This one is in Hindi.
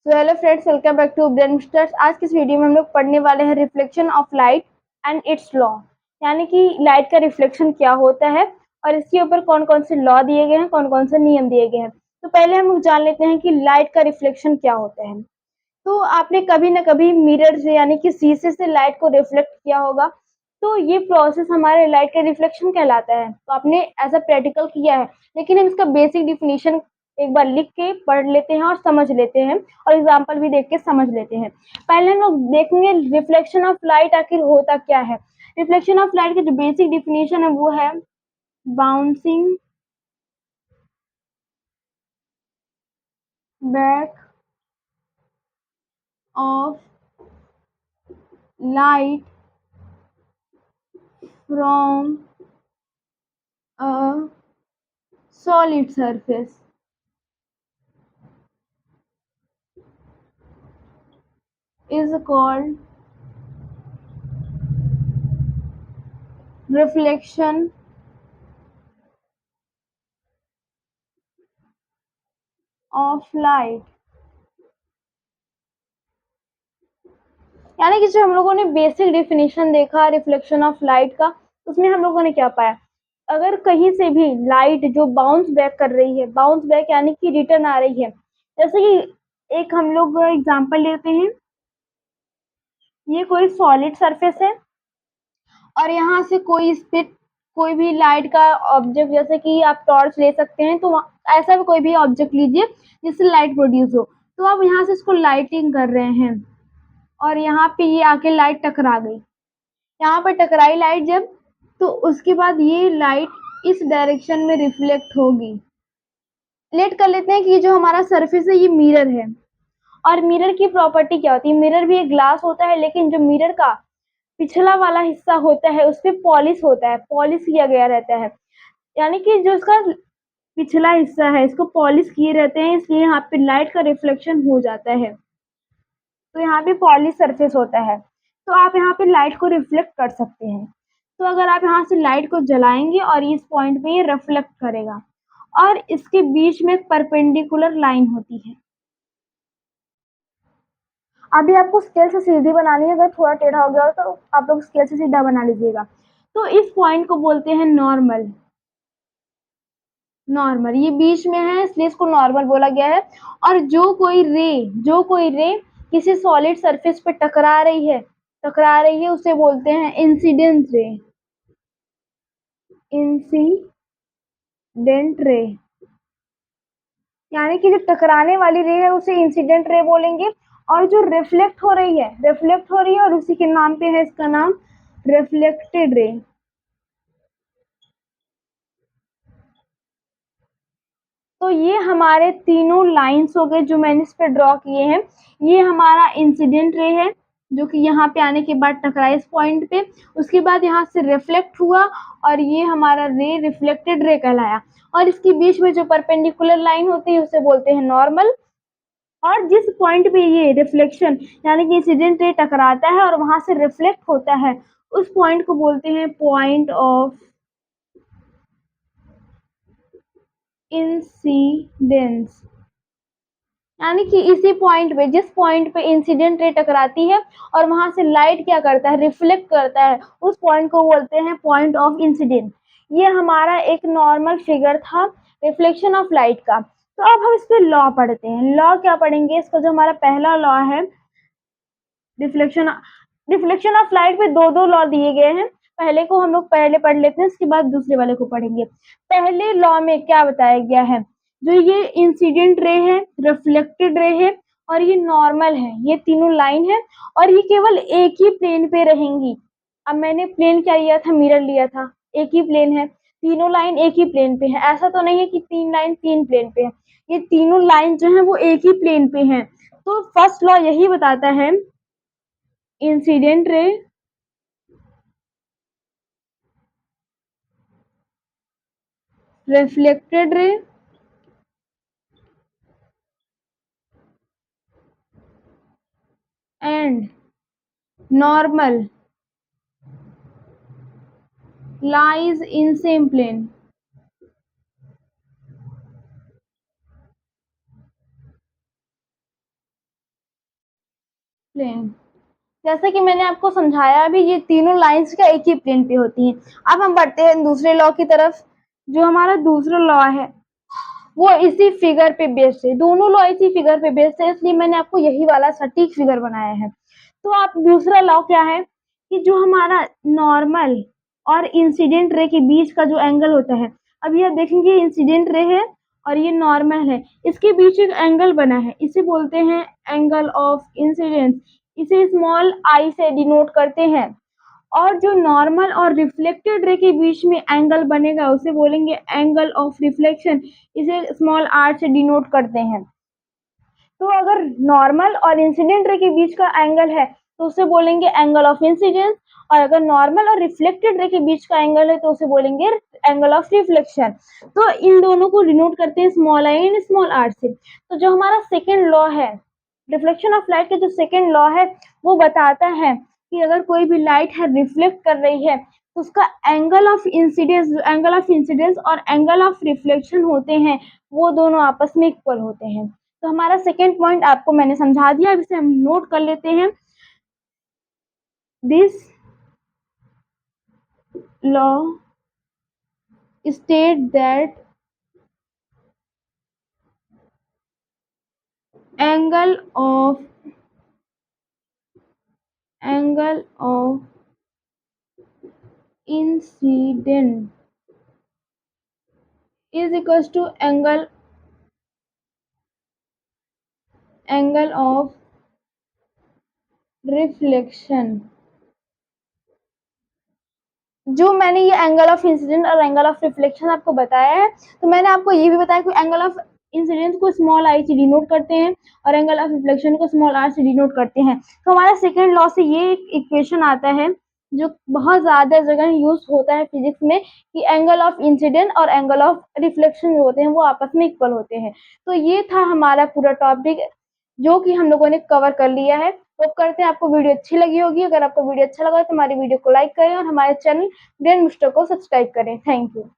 So hello friends, welcome back to Brainsters. आज की इस वीडियो में हम लोग पढ़ने वाले हैं reflection of light and it's law, यानी कि लाइट का रिफ्लेक्शन क्या होता है और इसके ऊपर कौन कौन से लॉ दिए गए हैं, कौन कौन से नियम दिए गए हैं। तो पहले हम लोग जान लेते हैं कि लाइट का रिफ्लेक्शन क्या होता है। तो आपने कभी ना कभी मिरर से यानी कि शीशे से लाइट को रिफ्लेक्ट किया होगा। तो ये प्रोसेस हमारे लाइट का रिफ्लेक्शन कहलाता है। तो आपने एज अ प्रैक्टिकल किया है, लेकिन हम इसका बेसिक डिफिनीशन एक बार लिख के पढ़ लेते हैं और समझ लेते हैं, और एग्जाम्पल भी देख के समझ लेते हैं। पहले हम लोग देखेंगे रिफ्लेक्शन ऑफ लाइट आखिर होता क्या है। रिफ्लेक्शन ऑफ लाइट की जो बेसिक डिफिनीशन है वो है bouncing back of light from a solid surface is called reflection of light। यानी कि जो हम लोगों ने बेसिक डेफिनेशन देखा रिफ्लेक्शन ऑफ लाइट का, उसमें हम लोगों ने क्या पाया, अगर कहीं से भी लाइट जो बाउंस बैक कर रही है, बाउंस बैक यानी कि रिटर्न आ रही है, जैसे कि एक हम लोग एग्जांपल लेते हैं, ये कोई सॉलिड सरफेस है और यहाँ से कोई इस पे कोई भी लाइट का ऑब्जेक्ट, जैसे कि आप टॉर्च ले सकते हैं, तो ऐसा भी कोई भी ऑब्जेक्ट लीजिए जिससे लाइट प्रोड्यूस हो। तो आप यहाँ से इसको लाइटिंग कर रहे हैं और यहाँ पे ये आके लाइट टकरा गई, यहाँ पर टकराई लाइट जब, तो उसके बाद ये लाइट इस डायरेक्शन में रिफ्लेक्ट होगी। लेट कर लेते हैं कि ये जो हमारा सरफेस है ये मिरर है, और मिरर की प्रॉपर्टी क्या होती है, मिरर भी एक ग्लास होता है, लेकिन जो मिरर का पिछला वाला हिस्सा होता है उस पे पॉलिश होता है, पॉलिश किया गया रहता है। यानी कि जो इसका पिछला हिस्सा है इसको पॉलिश किए रहते हैं, इसलिए यहाँ पे लाइट का रिफ्लेक्शन हो जाता है। तो यहाँ पे पॉलिश सरफेस होता है, तो आप यहाँ पे लाइट को रिफ्लेक्ट कर सकते हैं। तो अगर आप यहाँ से लाइट को जलाएंगे और इस पॉइंट पे ये रिफ्लेक्ट करेगा, और इसके बीच में एक परपेंडिकुलर लाइन होती है। अभी आपको स्केल से सीधी बनानी है, अगर थोड़ा टेढ़ा हो गया हो तो आप लोग स्केल से सीधा बना लीजिएगा। तो इस पॉइंट को बोलते हैं नॉर्मल। नॉर्मल ये बीच में है, इसलिए इसको नॉर्मल बोला गया है। और जो कोई रे किसी सॉलिड सरफेस पे टकरा रही है उसे बोलते हैं इंसिडेंट रे। इंसिडेंट रे यानी कि जो टकराने वाली रे है उसे इंसिडेंट रे बोलेंगे, और जो रिफ्लेक्ट हो रही है और उसी के नाम पे है इसका नाम रिफ्लेक्टेड रे। तो ये हमारे तीनों लाइंस हो गए जो मैंने इस पे ड्रॉ किए हैं। ये हमारा इंसिडेंट रे है जो कि यहाँ पे आने के बाद टकरा इस पॉइंट पे, उसके बाद यहाँ से रिफ्लेक्ट हुआ, और ये हमारा रे रिफ्लेक्टेड रे कहलाया। और इसके बीच में जो परपेंडिकुलर लाइन होती है उसे बोलते हैं नॉर्मल। और जिस पॉइंट पे ये रिफ्लेक्शन यानी कि इंसिडेंट रे टकराता है और वहां से रिफ्लेक्ट होता है, उस पॉइंट को बोलते हैं पॉइंट ऑफ इंसिडेंस। यानी कि इसी पॉइंट पे, जिस पॉइंट पे इंसिडेंट रे टकराती है और वहां से लाइट क्या करता है, रिफ्लेक्ट करता है, उस पॉइंट को बोलते हैं पॉइंट ऑफ इंसिडेंट। ये हमारा एक नॉर्मल फिगर था रिफ्लेक्शन ऑफ लाइट का। तो अब हम इस पे लॉ पढ़ते हैं। लॉ क्या पढ़ेंगे, इसका जो हमारा पहला लॉ है रिफ्लेक्शन रिफ्लेक्शन ऑफ लाइट पे दो दो लॉ दिए गए हैं। पहले को हम लोग पहले पढ़ लेते हैं, उसके बाद दूसरे वाले को पढ़ेंगे। पहले लॉ में क्या बताया गया है, जो ये इंसिडेंट रे है, रिफ्लेक्टेड रे है और ये नॉर्मल है, ये तीनों लाइन है और ये केवल एक ही प्लेन पे रहेंगी। अब मैंने प्लेन क्या लिया था, मिरर लिया था, एक ही प्लेन है, तीनों लाइन एक ही प्लेन पे है। ऐसा तो नहीं है कि तीन लाइन तीन प्लेन पे है, ये तीनों लाइन जो है वो एक ही प्लेन पे है। तो फर्स्ट लॉ यही बताता है, incident ray reflected ray and normal lies in same plane। Plane. जैसे कि मैंने आपको समझाया अभी, ये तीनों लाइंस क्या एक ही प्लेन पे होती हैं। अब हम बढ़ते हैं दूसरे लॉ की तरफ। जो हमारा दूसरा लॉ है वो इसी फिगर पे बेस्ड है, दोनों लॉ इसी फिगर पे बेस्ड है, इसलिए मैंने आपको यही वाला सटीक फिगर बनाया है। तो आप दूसरा लॉ क्या है कि जो हमारा नॉर्मल और इंसिडेंट रे के बीच का जो एंगल होता है, अभी आप देखेंगे इंसिडेंट रे है और ये नॉर्मल है, इसके बीच एक एंगल बना है, इसे बोलते हैं एंगल ऑफ इंसिडेंस। इसे स्मॉल आई से डिनोट करते हैं। और जो नॉर्मल और रिफ्लेक्टेड रे के बीच में एंगल बनेगा उसे बोलेंगे एंगल ऑफ रिफ्लेक्शन, इसे स्मॉल आर से डिनोट करते हैं। तो अगर नॉर्मल और इंसिडेंट रे के बीच का एंगल है तो उसे बोलेंगे एंगल ऑफ इंसिडेंस, और अगर नॉर्मल और रिफ्लेक्टेड रे के बीच का एंगल है तो उसे बोलेंगे एंगल ऑफ रिफ्लेक्शन। तो इन दोनों को डिनोट करते हैं small i and small r से। तो जो हमारा सेकेंड लॉ है रिफ्लेक्शन ऑफ लाइट का, जो सेकेंड लॉ है वो बताता है कि अगर कोई भी लाइट है रिफ्लेक्ट कर रही है तो उसका एंगल ऑफ इंसिडेंस और एंगल ऑफ रिफ्लेक्शन होते हैं वो दोनों आपस में इक्वल होते हैं। तो हमारा सेकेंड पॉइंट आपको मैंने समझा दिया, अब इसे हम नोट कर लेते हैं। This law state that angle of incidence is equal to angle of reflection. जो मैंने ये एंगल ऑफ इंसिडेंट और एंगल ऑफ रिफ्लेक्शन आपको बताया है, तो मैंने आपको ये भी बताया कि एंगल ऑफ इंसिडेंस को स्मॉल आई से डिनोट करते हैं और एंगल ऑफ रिफ्लेक्शन को स्मॉल आर से डिनोट करते हैं। तो हमारा सेकेंड लॉ से ये एक इक्वेशन आता है जो बहुत ज्यादा जगह यूज होता है फिजिक्स में, कि एंगल ऑफ इंसिडेंट और एंगल ऑफ रिफ्लेक्शन जो होते हैं वो आपस में इक्वल होते हैं। तो ये था हमारा पूरा टॉपिक जो कि हम लोगों ने कवर कर लिया है। होप करते हैं आपको वीडियो अच्छी लगी होगी। अगर आपको वीडियो अच्छा लगा तो हमारी वीडियो को लाइक करें और हमारे चैनल ब्रेन बूस्टर को सब्सक्राइब करें। Thank you.